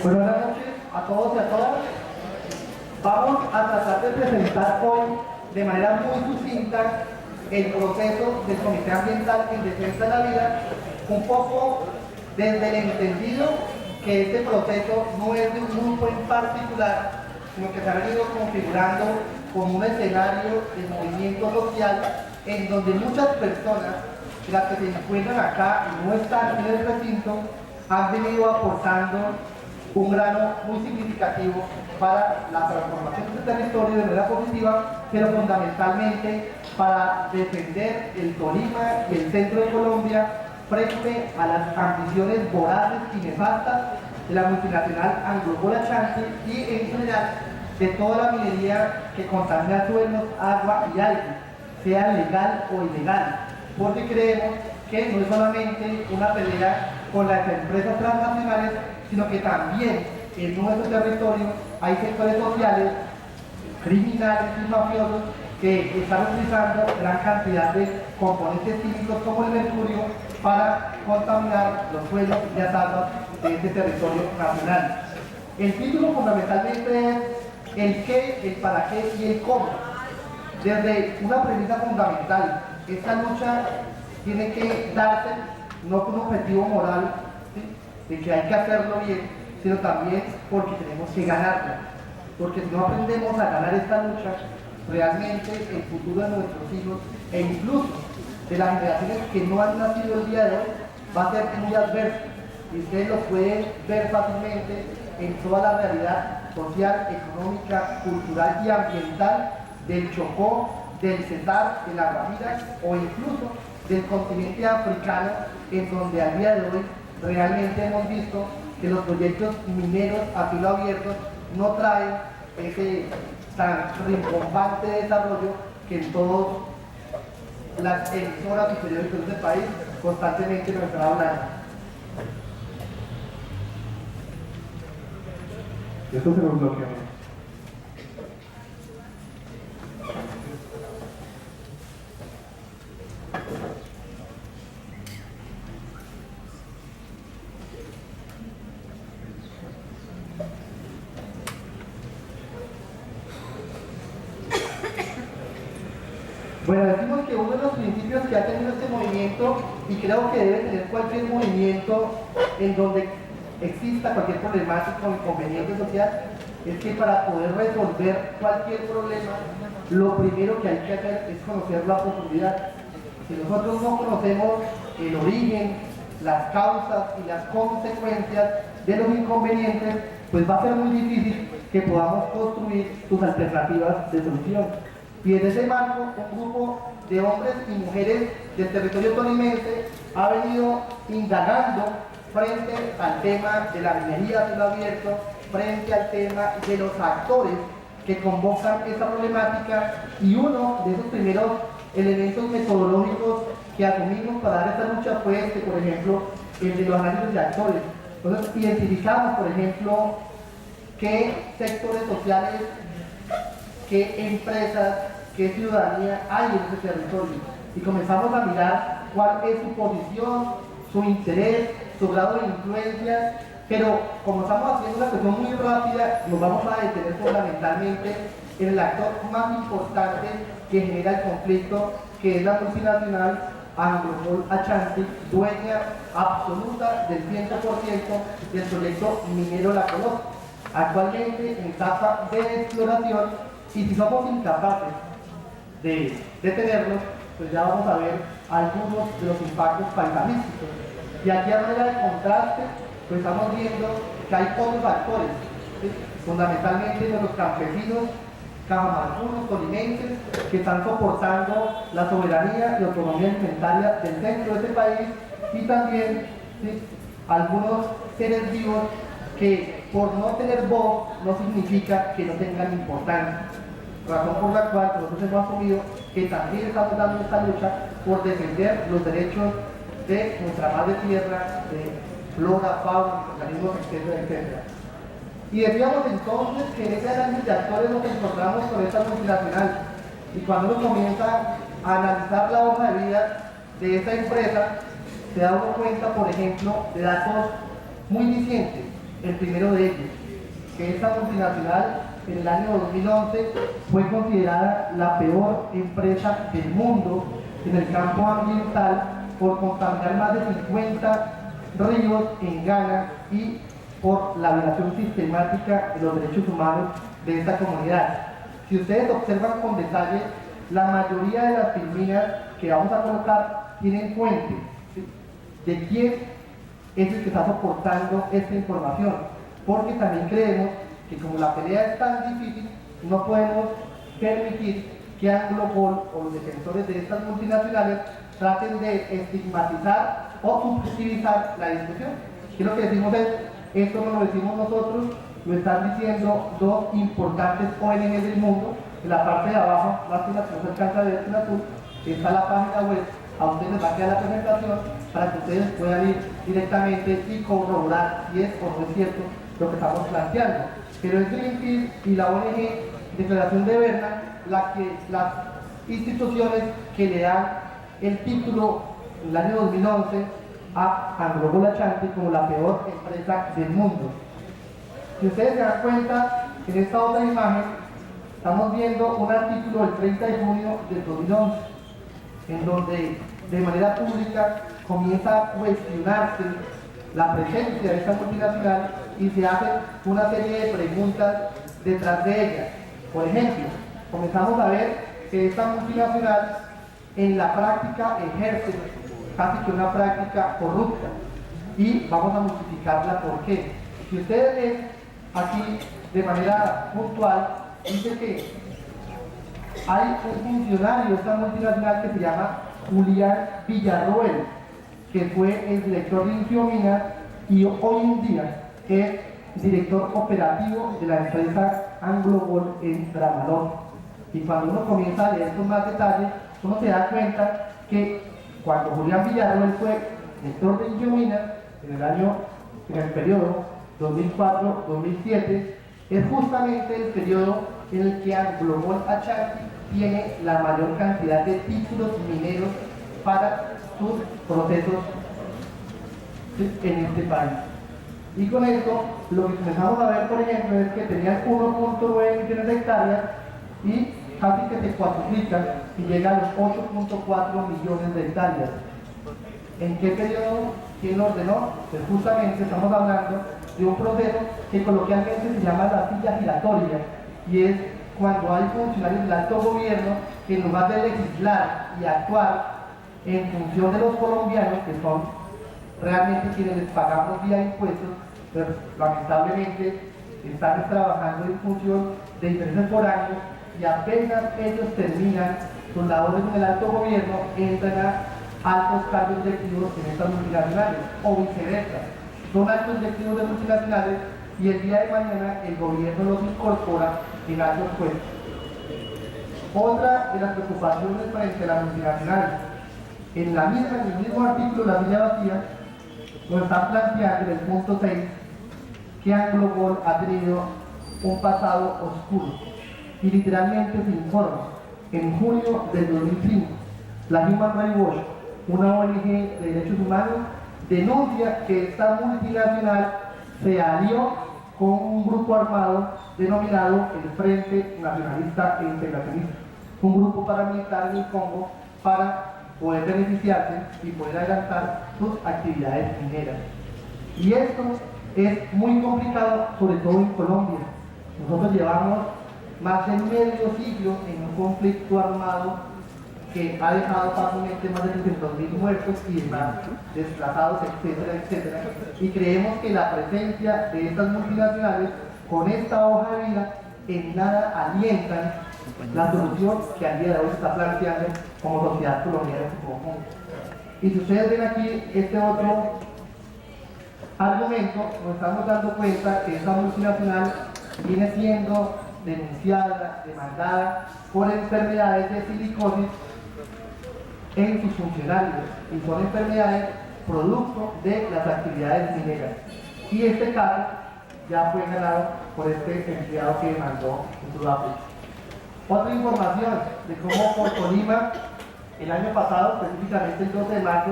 Buenas noches a todos y a todas. Vamos a tratar de presentar hoy de manera muy sucinta el proceso del Comité Ambiental en Defensa de la Vida, un poco desde el entendido que este proceso no es de un grupo en particular, sino que se ha venido configurando como un escenario de movimiento social en donde muchas personas, las que se encuentran acá y no están en el recinto, han venido aportando un grano muy significativo para la transformación del territorio de manera positiva, pero fundamentalmente para defender el Tolima y el centro de Colombia frente a las ambiciones voraces y nefastas de la multinacional Anglo-Gold Ashanti y en general de toda la minería que contamina suelos, agua y aire, sea legal o ilegal, porque creemos que no es solamente una pelea con las empresas transnacionales, sino que también en nuestro territorio hay sectores sociales, criminales y mafiosos que están utilizando gran cantidad de componentes químicos como el mercurio para contaminar los suelos y las aguas de este territorio nacional. El título fundamentalmente es el qué, el para qué y el cómo. Desde una premisa fundamental, esta lucha tiene que darse no con un objetivo moral, ¿sí?, de que hay que hacerlo bien, sino también porque tenemos que ganarla. Porque si no aprendemos a ganar esta lucha, realmente el futuro de nuestros hijos e incluso de las generaciones que no han nacido el día de hoy va a ser muy adverso. Y ustedes lo pueden ver fácilmente en toda la realidad social, económica, cultural y ambiental del Chocó, del Cesar, de la Guajira o incluso del continente africano, en donde al día de hoy realmente hemos visto que los proyectos mineros a cielo abierto no traen ese tan rimbombante desarrollo que en todas las emisoras y periódicos del país constantemente nos están hablando. Esto se lo bloquea. Bueno, decimos que uno de los principios que ha tenido este movimiento, y creo que debe tener cualquier movimiento en donde exista cualquier problemática o inconveniente social, es que para poder resolver cualquier problema, lo primero que hay que hacer es conocerlo a profundidad. Si nosotros no conocemos el origen, las causas y las consecuencias de los inconvenientes, pues va a ser muy difícil que podamos construir sus alternativas de solución. Y en ese marco, un grupo de hombres y mujeres del territorio tolimense ha venido indagando frente al tema de la minería a cielo abierto, frente al tema de los actores que convocan esta problemática, y uno de esos primeros elementos metodológicos que asumimos para dar esta lucha fue por ejemplo, el de los análisis de actores. Entonces, identificamos, por ejemplo, qué sectores sociales, qué empresas, qué ciudadanía hay en ese territorio, y comenzamos a mirar cuál es su posición, su interés, su grado de influencia, pero como estamos haciendo una cuestión muy rápida, nos vamos a detener fundamentalmente en el actor más importante que genera el conflicto, que es la multinacional Anglo-Gold Ashanti, dueña absoluta del 100% del proyecto minero La Colosa, actualmente en etapa de exploración, y si somos incapaces de detenerlos, pues ya vamos a ver algunos de los impactos paisajísticos. Y aquí a manera de contraste, pues estamos viendo que hay otros actores, ¿sí?, fundamentalmente de los campesinos, cajamarcuros, tolimenses, que están soportando la soberanía y autonomía alimentaria del centro de este país, y también, ¿sí?, algunos seres vivos que por no tener voz no significa que no tengan importancia. Razón por la cual nosotros hemos asumido que también estamos dando esta lucha por defender los derechos de nuestra madre tierra, de flora, fauna, organismos, etcétera, etcétera. Y decíamos entonces que en ese análisis de actores nos encontramos con esta multinacional, y cuando uno comienza a analizar la hoja de vida de esta empresa, se da uno cuenta, por ejemplo, de datos muy dicientes. El primero de ellos, que esta multinacional en el año 2011 fue considerada la peor empresa del mundo en el campo ambiental por contaminar más de 50 ríos en Ghana y por la violación sistemática de los derechos humanos de esta comunidad. Si ustedes observan con detalle, la mayoría de las filminas que vamos a colocar tienen fuente, ¿sí?, de quién es el que está soportando esta información, porque también creemos que como la pelea es tan difícil, no podemos permitir que Anglo Gold o los defensores de estas multinacionales traten de estigmatizar o subjetivizar la discusión. Aquí lo que decimos es, esto no lo decimos nosotros, lo están diciendo dos importantes ONGs del mundo. En la parte de abajo, más que la que no se alcanza a ver en azul, está la página web. A ustedes les va a quedar la presentación para que ustedes puedan ir directamente y corroborar si es o no es cierto lo que estamos planteando. Pero es Greenpeace y la ONG Declaración de Berna las instituciones que le dan el título en el año 2011 a Anglo Gold Ashanti como la peor empresa del mundo. Si ustedes se dan cuenta, en esta otra imagen estamos viendo un artículo del 30 de junio del 2011, en donde de manera pública comienza a cuestionarse la presencia de esta multinacional y se hacen una serie de preguntas detrás de ella. Por ejemplo, comenzamos a ver que esta multinacional en la práctica ejerce casi que una práctica corrupta y vamos a multiplicarla por qué. Si ustedes ven aquí de manera puntual, dice que hay un funcionario de esta multinacional que se llama Julián Villarroel, que fue el director de Infiomina y hoy en día es director operativo de la empresa Anglo Gold en Dramalón. Y cuando uno comienza a leer con más detalle, uno se da cuenta que cuando Julián Villarroel fue director de Infiomina en el periodo 2004-2007, es justamente el periodo en el que Anglo Gold Ashanti tiene la mayor cantidad de títulos mineros para sus procesos en este país. Y con esto, lo que comenzamos a ver, por ejemplo, es que tenían 1.9 millones de hectáreas y casi que se cuadruplican y llegan a los 8.4 millones de hectáreas. ¿En qué periodo? ¿Quién lo ordenó? Pues justamente estamos hablando de un proceso que coloquialmente se llama la silla giratoria, y es cuando hay funcionarios del alto gobierno que en lugar de legislar y actuar en función de los colombianos, que son realmente quienes les pagamos vía impuestos, pero lamentablemente están trabajando en función de intereses foráneos y apenas ellos terminan sus labores en el alto gobierno, entran a altos cargos directivos en estas multinacionales, o viceversa. Son altos directivos de multinacionales y el día de mañana el gobierno los incorpora en altos puestos. Otra de las preocupaciones frente a la multinacional, en el mismo artículo de la silla vacía, nos están planteando en el punto 6 que Anglo Gold ha tenido un pasado oscuro y literalmente se informa. En junio del 2005, la Human Rights Watch, una ONG de derechos humanos, denuncia que esta multinacional se alió con un grupo armado denominado el Frente Nacionalista e Integracionista, un grupo paramilitar en el Congo para poder beneficiarse y poder adelantar sus actividades mineras. Y esto es muy complicado, sobre todo en Colombia. Nosotros llevamos más de medio siglo en un conflicto armado que ha dejado fácilmente más de 300.000 muertos y demás, desplazados, etcétera, etcétera. Y creemos que la presencia de estas multinacionales con esta hoja de vida en nada alientan la solución que al día de hoy se está planteando como sociedad colombiana en su conjunto. Y si ustedes ven aquí este otro argumento, nos estamos dando cuenta que esta multinacional viene siendo denunciada, demandada por enfermedades de silicosis en sus funcionarios, y son enfermedades producto de las actividades mineras. Y este caso ya fue ganado por este empleado que demandó en Sudáfrica. Otra información de cómo por Tolima, el año pasado, específicamente el 12 de marzo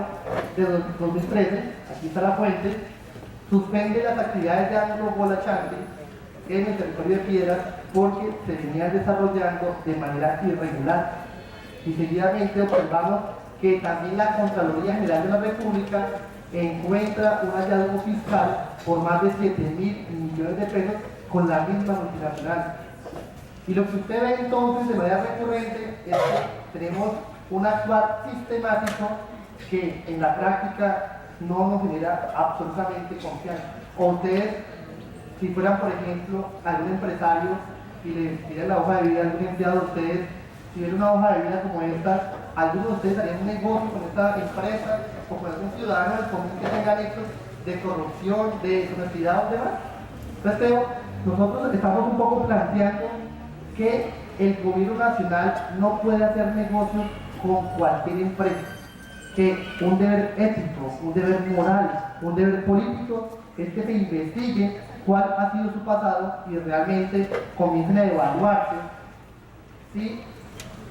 de 2013, aquí está la fuente, suspende las actividades de Anglo Bola Chanti en el territorio de Piedras porque se venían desarrollando de manera irregular. Y seguidamente observamos que también la Contraloría General de la República encuentra un hallazgo fiscal por más de 7.000 millones de pesos con la misma multinacional. Y lo que usted ve entonces de manera recurrente es que tenemos un actuar sistemático que en la práctica no nos genera absolutamente confianza. O ustedes, si fueran por ejemplo algún empresario y les piden la hoja de vida a algún empleado de ustedes, si ven una hoja de vida como esta, algunos de ustedes harían un negocio con esta empresa o con algún ciudadano del común que tenga hechos de corrupción, de deshonestidad o demás. Entonces, Teo, nosotros estamos un poco planteando que el gobierno nacional no puede hacer negocios con cualquier empresa, que un deber ético, un deber moral, un deber político es que se investigue cuál ha sido su pasado y realmente comiencen a evaluarse si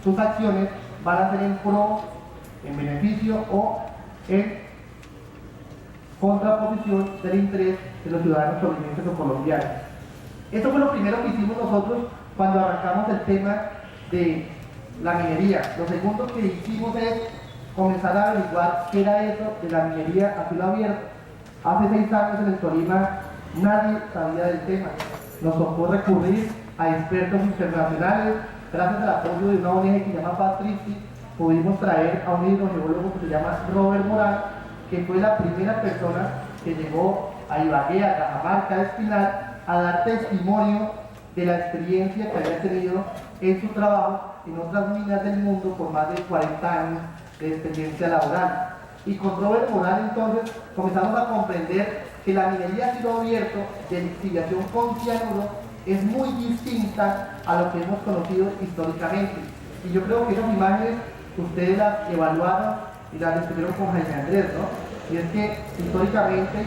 sus acciones van a ser en pro, en beneficio o en contraposición del interés de los ciudadanos tolimenses o colombianos. Esto fue lo primero que hicimos nosotros cuando arrancamos el tema de la minería. Lo segundo que hicimos es comenzar a averiguar qué era eso de la minería a cielo abierto. Hace 6 años en el Tolima nadie sabía del tema. Nos tocó recurrir a expertos internacionales. Gracias al apoyo de una ONG que se llama Paz Christi, pudimos traer a un hidrogeólogo que se llama Robert Morán, que fue la primera persona que llegó a Ibagué, a Cajamarca, a Espinar, a dar testimonio de la experiencia que había tenido en su trabajo en otras minas del mundo por más de 40 años de experiencia laboral. Y con Robert Morán entonces comenzamos a comprender que la minería a cielo abierto de lixiviación con cianuro es muy distinta a lo que hemos conocido históricamente. Y yo creo que esas imágenes ustedes las evaluaron y las describieron con Jaime Andrés, ¿no? Y es que históricamente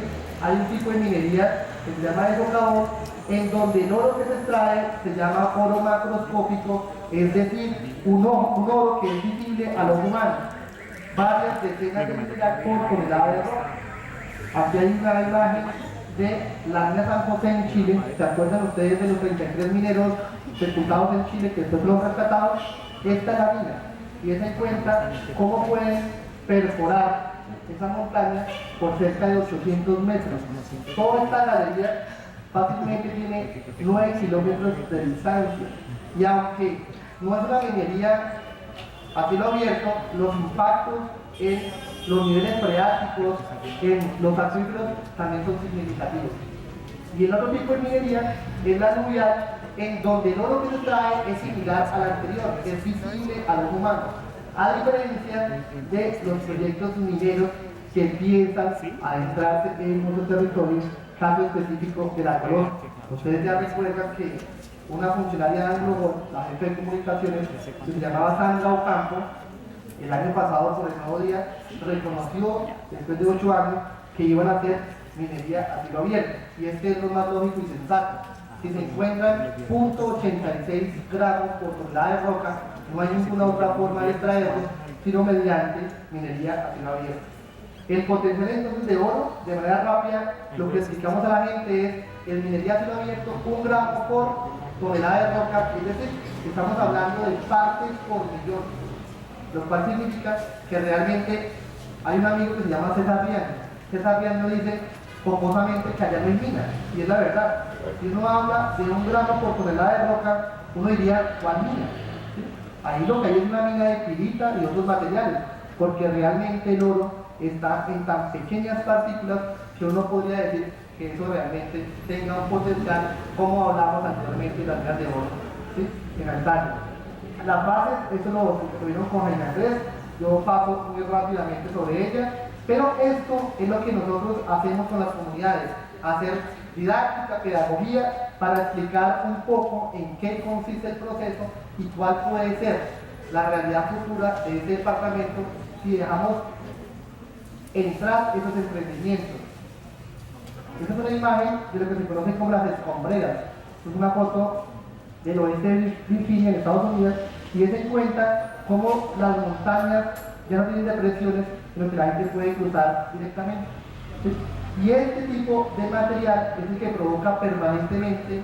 hay un tipo de minería que se llama desocador, en donde el oro que se extrae se llama oro macroscópico, es decir, un oro que es visible al ojo humano, varias decenas de miligramos por tonelada de roca. Aquí hay una imagen de la mina San José en Chile. ¿Se acuerdan ustedes de los 33 mineros sepultados en Chile que después fueron rescatados? Esta es la mina y esa encuentra cómo pueden perforar esa montaña por cerca de 800 metros. Toda esta galería fácilmente tiene 9 kilómetros de distancia y aunque no es una minería a cielo abierto, los impactos en los niveles freáticos, en los acuíferos también son significativos. Y el otro tipo de minería es la aluvial, en donde el oro que se trae es similar al anterior, es visible al ojo humano, a diferencia de los proyectos mineros que empiezan a adentrarse en nuestro territorio, caso específico de la colonia. Ustedes ya recuerdan que una funcionaria de Anglo, la jefe de comunicaciones, que se llamaba Sandra Ocampo, el año pasado por el Nuevo Día, reconoció, después de 8 años, que iban a hacer minería a cielo abierto. Y es que es lo más lógico y sensato. Si se encuentran 0.86 gramos por tonelada de roca, no hay ninguna otra forma de extraerlo, sino mediante minería a cielo abierto. El potencial entonces de oro, de manera rápida, lo que explicamos a la gente es el minería a cielo abierto, 1 gramo por tonelada de roca, es decir, estamos hablando de partes por millón, lo cual significa que realmente hay un amigo que se llama César Riano. César Riano dice pomposamente que allá no hay mina, y es la verdad. Si uno habla de 1 gramo por tonelada de roca, uno diría, ¿cuál mina? ¿Sí? Ahí lo que hay es una mina de pirita y otros materiales, porque realmente el oro está en tan pequeñas partículas que uno podría decir que eso realmente tenga un potencial, como hablamos anteriormente de las minas de oro, ¿sí? En antaño. Las bases, eso lo tuvieron con Jaime Andrés, yo paso muy rápidamente sobre ella, pero esto es lo que nosotros hacemos con las comunidades, hacer didáctica, pedagogía, para explicar un poco en qué consiste el proceso y cuál puede ser la realidad futura de este departamento si dejamos entrar esos emprendimientos. Esta es una imagen de lo que se conoce como las escombreras. Es una foto del oeste de Virginia, en Estados Unidos, y es en cuenta cómo las montañas ya no tienen depresiones, sino que la gente puede cruzar directamente. ¿Sí? Y este tipo de material es el que provoca permanentemente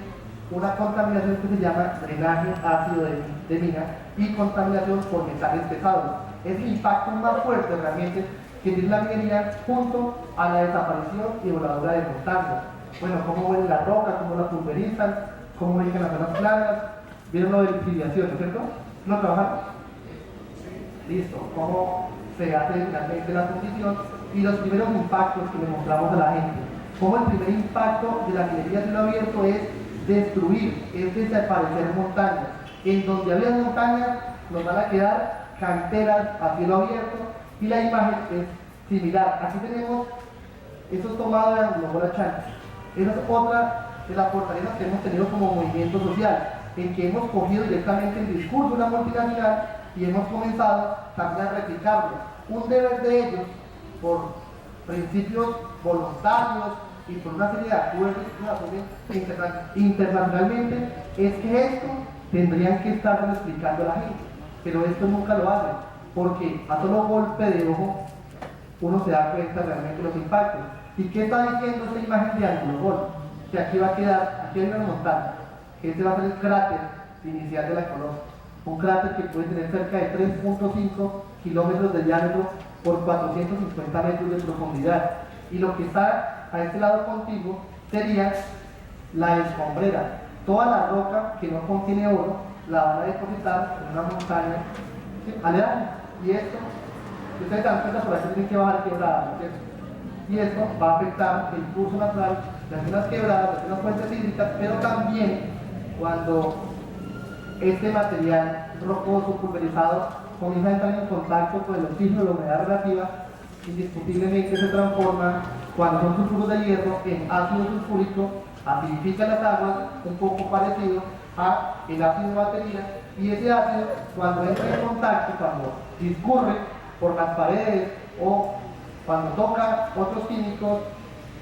una contaminación que se llama drenaje ácido de mina y contaminación por metales pesados. Es el impacto más fuerte realmente que tiene la minería junto a la desaparición y voladura de montañas. Bueno, cómo huele la roca, cómo la pulverizan, cómo eligen las zonas planas. ¿Vieron lo de lixiviación, no es cierto? ¿No trabajaron? Listo. ¿Cómo se hace finalmente la fundición? Y los primeros impactos que le mostramos a la gente. Cómo el primer impacto de la minería a cielo abierto es destruir, es desaparecer montañas. En donde había montañas nos van a quedar canteras a cielo abierto y la imagen es similar. Aquí tenemos, esto es tomado de Angulo Chávez. Esa es otra de las fortalezas que hemos tenido como movimiento social, en que hemos cogido directamente el discurso de la multinacional y hemos comenzado también a replicarlo. Un deber de ellos, por principios voluntarios y por una serie de acuerdos que se asumen internacionalmente, es que esto tendrían que estar explicando a la gente, pero esto nunca lo hacen, porque a solo golpe de ojo uno se da cuenta realmente de los impactos. ¿Y qué está diciendo esta imagen de Angulogol? Que aquí va a quedar, aquí hay una montaña, que este va a ser el cráter inicial de la colonia. Un cráter que puede tener cerca de 3.5 kilómetros de diámetro por 450 metros de profundidad. Y lo que está a este lado contiguo sería la escombrera. Toda la roca que no contiene oro la van a depositar en una montaña, ¿sí?, aledaña. Y esto, si ustedes dan cuenta, por aquí tienen que bajar quebradas, ¿no es cierto? Y esto va a afectar el curso natural de algunas quebradas, de algunas fuentes hídricas, pero también cuando este material rocoso, pulverizado, comienza a entrar en contacto con el oxígeno, la humedad relativa, indiscutiblemente se transforma, cuando son sulfuros de hierro, en ácido sulfúrico, acidifica las aguas, un poco parecido a el ácido de batería, y ese ácido, cuando entra en contacto, cuando discurre por las paredes o cuando toca otros químicos,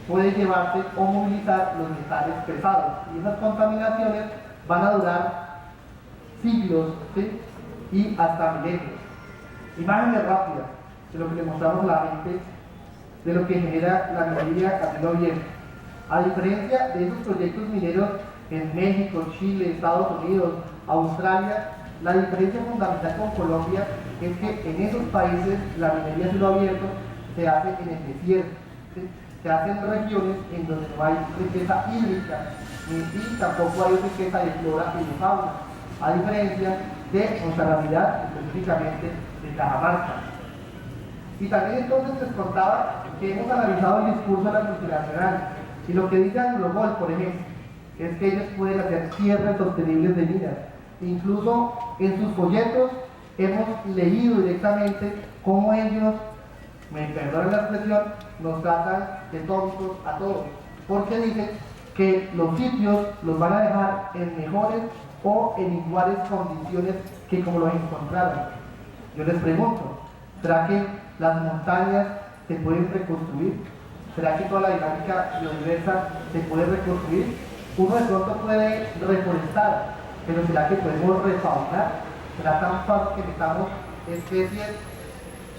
puede llevarse o movilizar los metales pesados. Y esas contaminaciones van a durar siglos, ¿sí?, y hasta milenios. Imágenes rápidas de lo que le mostramos a la gente de lo que genera la minería a cielo abierto. A diferencia de esos proyectos mineros en México, Chile, Estados Unidos, Australia, la diferencia fundamental con Colombia es que en esos países la minería a cielo abierto se hace en el desierto, ¿sí?, se hace en regiones en donde no hay riqueza hídrica y tampoco hay riqueza de flora y de fauna, a diferencia de nuestra realidad, específicamente de Cajamarca. Y también entonces les contaba que hemos analizado el discurso de la multinacional y lo que dice Anglobol, por ejemplo, es que ellos pueden hacer cierres sostenibles de minas. Incluso en sus folletos hemos leído directamente cómo ellos, me perdonen la expresión, nos tratan de tontos a todos, porque dicen que los sitios los van a dejar en mejores o en iguales condiciones que como los encontraron. Yo les pregunto, ¿será que las montañas se pueden reconstruir? ¿Será que toda la dinámica biodiversa se puede reconstruir? Uno de pronto puede reforestar, pero ¿será que podemos refaunar? ¿Será tan fácil que metamos especies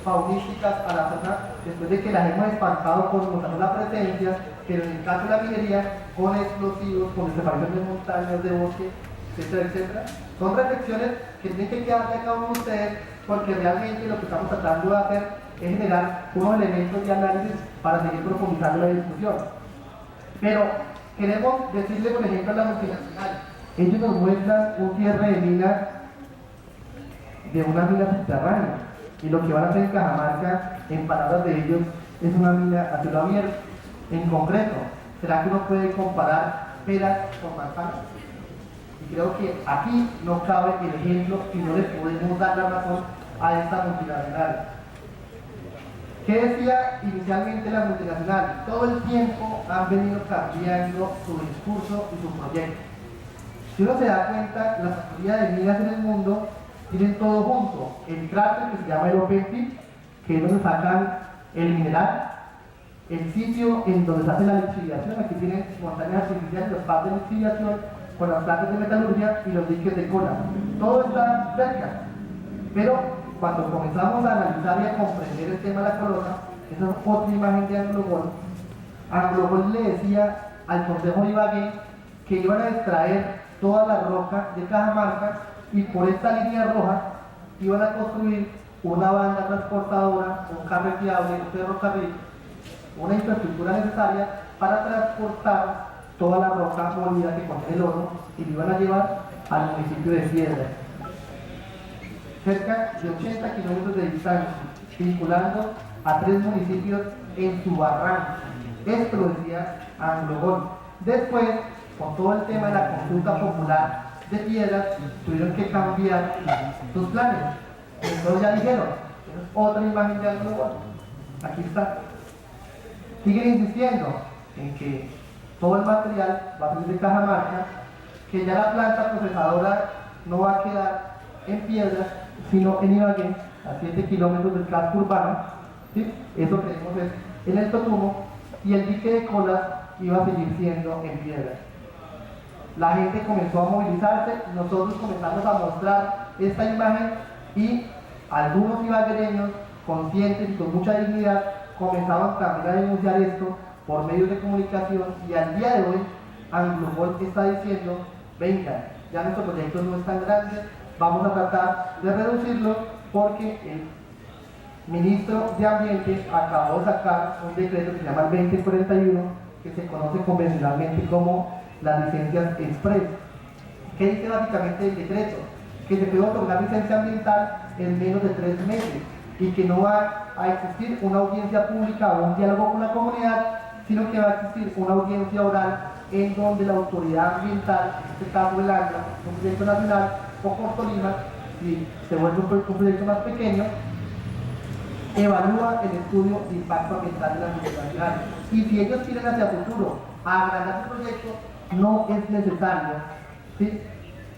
faunísticas a la zona después de que las hemos espantado con mostrando la presencia, pero en el caso de la minería, con explosivos, con desaparición de montañas, de bosque, etcétera, etcétera? Son reflexiones que tienen que quedarse a cada uno de ustedes, porque realmente lo que estamos tratando de hacer es generar unos elementos de análisis para seguir profundizando la discusión. Pero queremos decirle, por ejemplo, a la multinacional, ellos nos muestran un cierre de minas, de una mina subterránea, y lo que van a hacer en Cajamarca, en palabras de ellos, es una mina a cielo abierto. En concreto, ¿será que uno puede comparar peras con manzanas? Y creo que aquí no cabe el ejemplo y no le podemos dar la razón a esta multinacional. ¿Qué decía inicialmente la multinacional? Todo el tiempo han venido cambiando su discurso y su proyecto. Si uno se da cuenta, la mayoría de minas en el mundo tienen todo junto. El cráter que se llama el open pit, que es donde sacan el mineral, el sitio en donde se hace la lixiviación, aquí tienen montañas artificiales, los pads de lixiviación, con las plantas de metalurgia y los diques de cola. Todo está cerca. Pero cuando comenzamos a analizar y a comprender el tema de la colona, esa es otra imagen de Anglobol, Anglobol le decía al Consejo de Ibagué que iban a extraer toda la roca de Cajamarca y por esta línea roja iban a construir una banda transportadora, un carreteable, un ferrocarril, una infraestructura necesaria para transportar toda la roca molida que contiene el oro y lo iban a llevar al municipio de Piedras. Cerca de 80 kilómetros de distancia, vinculando a 3 municipios en su barranco. Esto lo decía Anglobol. Después, con todo el tema de la consulta popular de Piedras, tuvieron que cambiar sus planes. Entonces ya dijeron, otra imagen de Anglobol. Aquí está. Siguen insistiendo en que todo el material va a salir de Cajamarca, que ya la planta procesadora no va a quedar en Piedras, sino en Ibagué, a 7 kilómetros del casco urbano. ¿Sí? Eso creemos es en el Totumo, y el dique de Colas iba a seguir siendo en Piedras. La gente comenzó a movilizarse, nosotros comenzamos a mostrar esta imagen y algunos ibaguereños, conscientes y con mucha dignidad, comenzaban también a denunciar esto por medios de comunicación, y al día de hoy Anglobol está diciendo, venga, ya nuestro proyecto no es tan grande, vamos a tratar de reducirlo porque el ministro de Ambiente acabó de sacar un decreto que se llama el 2041, que se conoce convencionalmente como las licencias express. ¿Qué dice básicamente el decreto? Que se puede otorgar licencia ambiental en menos de 3 meses y que no va a existir una audiencia pública o un diálogo con la comunidad, sino que va a existir una audiencia oral en donde la autoridad ambiental, en este caso el ANLA, un proyecto nacional, o Cortolima, si se vuelve un proyecto más pequeño, evalúa el estudio de impacto ambiental de la municipalidad. Y si ellos quieren hacia el futuro agrandar su proyecto, no es necesario, ¿sí?,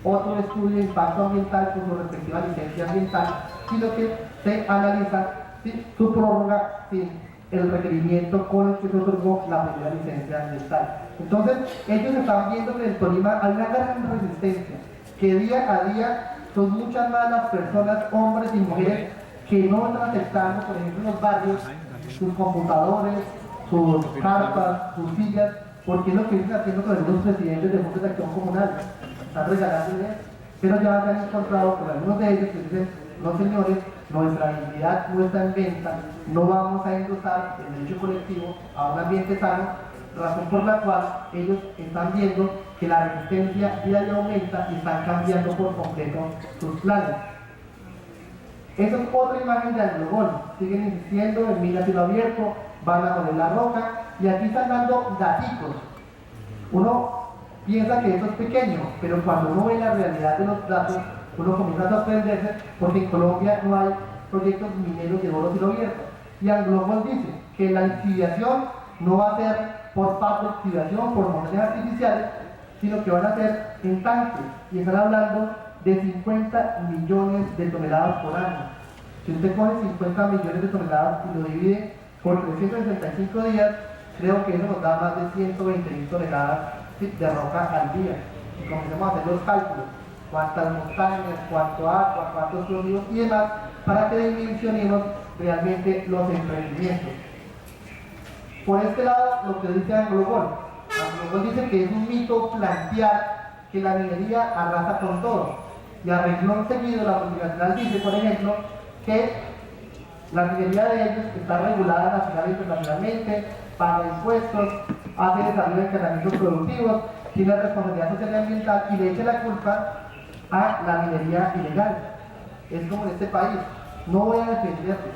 otro estudio de impacto ambiental con su respectiva licencia ambiental, sino que se analiza, ¿sí?, su prórroga sin el requerimiento con el que se otorgó la primera licencia ambiental. Entonces, ellos están viendo que en el Tolima hay una gran resistencia, que día a día son muchas más las personas, hombres y mujeres, que no están aceptando, por ejemplo, en los barrios, sus computadores, sus carpas, sus sillas, porque es lo que vienen haciendo con algunos presidentes de juntas de acción comunal. Están regalando ideas, pero ya se han encontrado con algunos de ellos que dicen, no señores, nuestra dignidad no está en venta, no vamos a endosar el derecho colectivo a un ambiente sano, razón por la cual ellos están viendo que la resistencia día día aumenta y están cambiando por completo sus planes. Esa es otra imagen de Anglobol. Siguen insistiendo en mira cielo abierto, van a poner la roca, y aquí están dando daticos. Uno piensa que eso es pequeño, pero cuando uno ve la realidad de los datos, uno comienza a sorprenderse, porque en Colombia no hay proyectos mineros de oro cielo abierto. Y Anglobol dice que la lixiviación no va a ser por paso de lixiviación, por montañas artificiales, sino que van a ser en tanques, y están hablando de 50 millones de toneladas por año. Si usted coge 50 millones de toneladas y lo divide por 365 días, creo que eso nos da más de 120.000 toneladas de roca al día. Y comencemos a hacer los cálculos, cuántas montañas, cuánto agua, cuántos explosivos y demás, para que dimensionemos realmente los emprendimientos. Por este lado, lo que dice Anglobol. Anglobol dice que es un mito plantear que la minería arrasa con todo. Y a renglón seguido, la multinacional dice, por ejemplo, que la minería de ellos está regulada nacional e internacionalmente, paga impuestos, hace desarrollo de encargamientos productivos, tiene responsabilidad social y ambiental, y le echa la culpa a la minería ilegal. Es como en este país. No voy a defenderlo,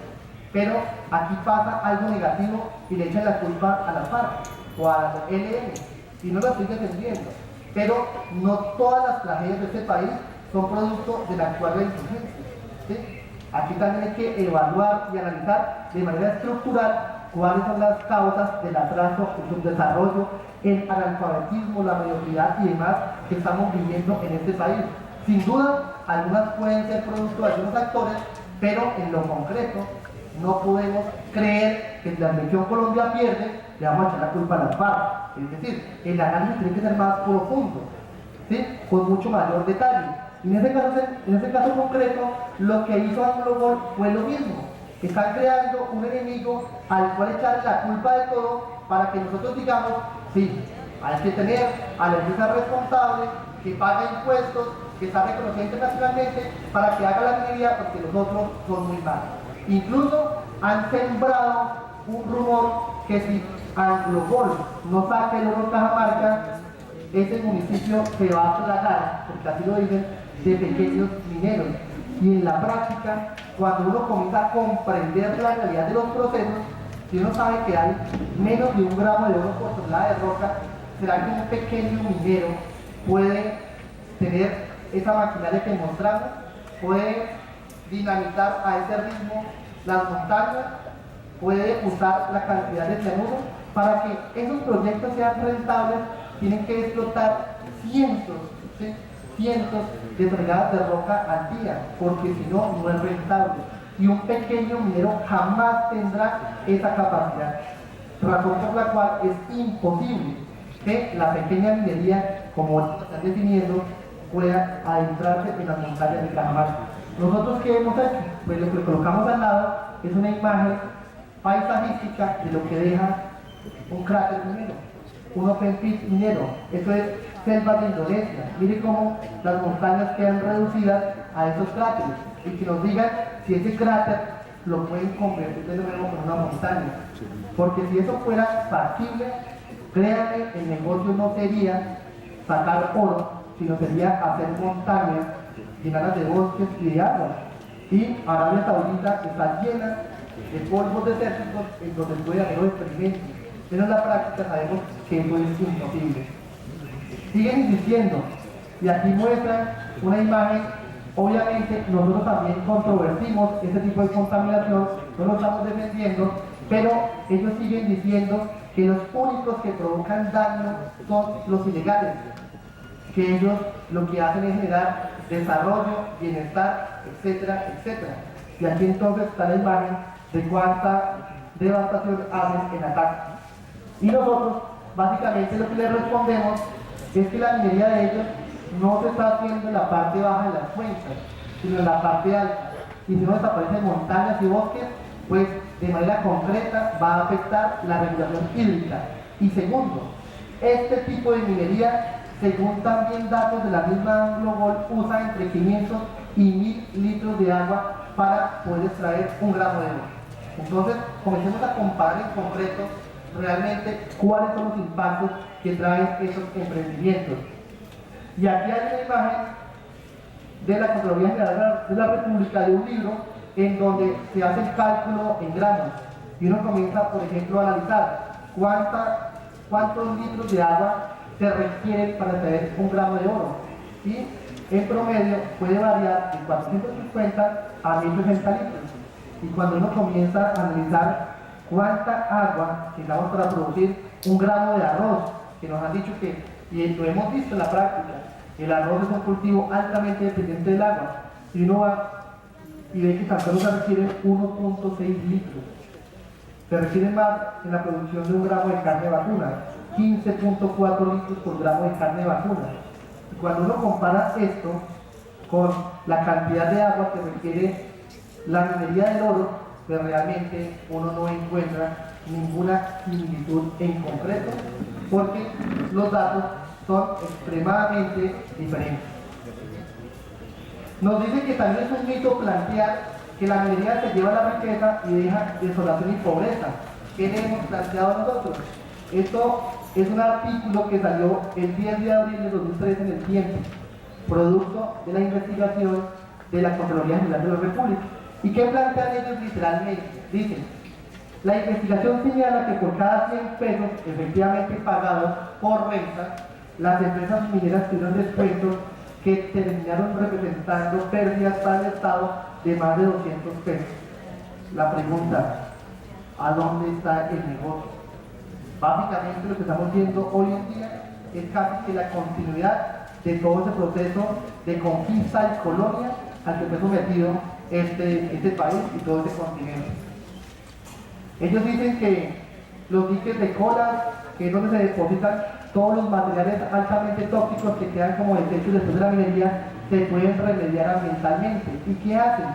pero aquí pasa algo negativo y le echan la culpa a la FARC o a la ELN, y no lo estoy defendiendo, pero no todas las tragedias de este país son producto de la actual insurgencia, ¿sí? Aquí también hay que evaluar y analizar de manera estructural cuáles son las causas del atraso, el subdesarrollo, el analfabetismo, la mediocridad y demás que estamos viviendo en este país. Sin duda, algunas pueden ser producto de algunos actores, pero en lo concreto no podemos creer que si la selección Colombia pierde, le vamos a echar la culpa a las FARC. Es decir, el análisis tiene que ser más profundo, ¿sí?, con mucho mayor detalle. Y en ese caso concreto, lo que hizo Anglobol fue lo mismo. Están creando un enemigo al cual echar la culpa de todo para que nosotros digamos, sí, hay que tener a la empresa responsable, que paga impuestos, que está reconocida internacionalmente para que haga la minería porque los otros son muy malos. Incluso han sembrado un rumor que si Anglogol no saca el oro en Cajamarca, ese municipio se va a plagar, porque así lo dicen, de pequeños mineros. Y en la práctica, cuando uno comienza a comprender la realidad de los procesos, si uno sabe que hay menos de 1 gramo de oro por tonelada de roca, ¿será que un pequeño minero puede tener esa maquinaria que mostramos? ¿Puede dinamitar a ese ritmo las montañas? ¿Puede usar la cantidad de cianuro? Para que esos proyectos sean rentables, tienen que explotar cientos, ¿sí?, cientos de toneladas de roca al día, porque si no, no es rentable. Y un pequeño minero jamás tendrá esa capacidad, razón por la cual es imposible que la pequeña minería, como lo están definiendo, pueda adentrarse en las montañas de Cajamarca. Nosotros, ¿qué hemos hecho? Pues lo que colocamos al lado es una imagen paisajística de lo que deja un cráter minero, un open pit minero. Esto es selva de Indonesia. Mire cómo las montañas quedan reducidas a esos cráteres, y que nos digan si ese cráter lo pueden convertir de nuevo en una montaña. Porque si eso fuera factible, créanme, el negocio no sería sacar oro, sino sería hacer montañas llenas de bosques y de agua. Y Arabia Saudita está llena de polvos desérticos en donde puede haber los experimentos. Pero en la práctica sabemos que eso es imposible. Siguen insistiendo, y aquí muestran una imagen. Obviamente nosotros también controvertimos este tipo de contaminación, no lo estamos defendiendo, pero ellos siguen diciendo que los únicos que provocan daño son los ilegales, que ellos lo que hacen es generar desarrollo, bienestar, etcétera, etcétera. Y aquí entonces está la imagen de cuánta devastación hacen en ataque. Y nosotros básicamente lo que les respondemos es que la minería de ellos no se está haciendo en la parte baja de las cuencas, sino en la parte alta. Y si no desaparecen montañas y bosques, pues de manera concreta va a afectar la regulación hídrica. Y segundo, este tipo de minería, según también datos de la misma Anglogol, usa entre 500 y 1000 litros de agua para poder extraer 1 gramo de oro. Entonces, comencemos a comparar en concreto realmente cuáles son los impactos que traen esos emprendimientos. Y aquí hay una imagen de la Contraloría General de la República, de un libro en donde se hace el cálculo en gramos. Y uno comienza, por ejemplo, a analizar cuántos litros de agua se requieren para extraer 1 gramo de oro. Y en promedio puede variar de 450 a 1060 litros. Y cuando uno comienza a analizar cuánta agua necesitamos para producir 1 gramo de arroz, que nos han dicho que, y lo hemos visto en la práctica, el arroz es un cultivo altamente dependiente del agua. Y uno va y ve que Santa Rosa requiere 1.6 litros. Se requiere más en la producción de 1 gramo de carne vacuna, 15.4 litros por gramo de carne vacuna. Y cuando uno compara esto con la cantidad de agua que requiere la minería del oro, pues realmente uno no encuentra ninguna similitud en concreto, porque los datos son extremadamente diferentes. Nos dice que también es un mito plantear que la minería se lleva la riqueza y deja desolación y pobreza. ¿Qué le hemos planteado nosotros? Esto es un artículo que salió el 10 de abril de 2013 en El Tiempo, producto de la investigación de la Contraloría General de la República. ¿Y qué plantean ellos literalmente? Dicen, la investigación señala que por cada 100 pesos efectivamente pagados por renta, las empresas mineras tuvieron descuentos que terminaron representando pérdidas para el Estado de más de 200 pesos. La pregunta, ¿a dónde está el negocio? Básicamente lo que estamos viendo hoy en día es casi que la continuidad de todo ese proceso de conquista y colonia al que fue sometido este país y todo este continente. Ellos dicen que los diques de colas, que es donde se depositan todos los materiales altamente tóxicos que quedan como desechos después de la minería, se pueden remediar ambientalmente. ¿Y qué hacen?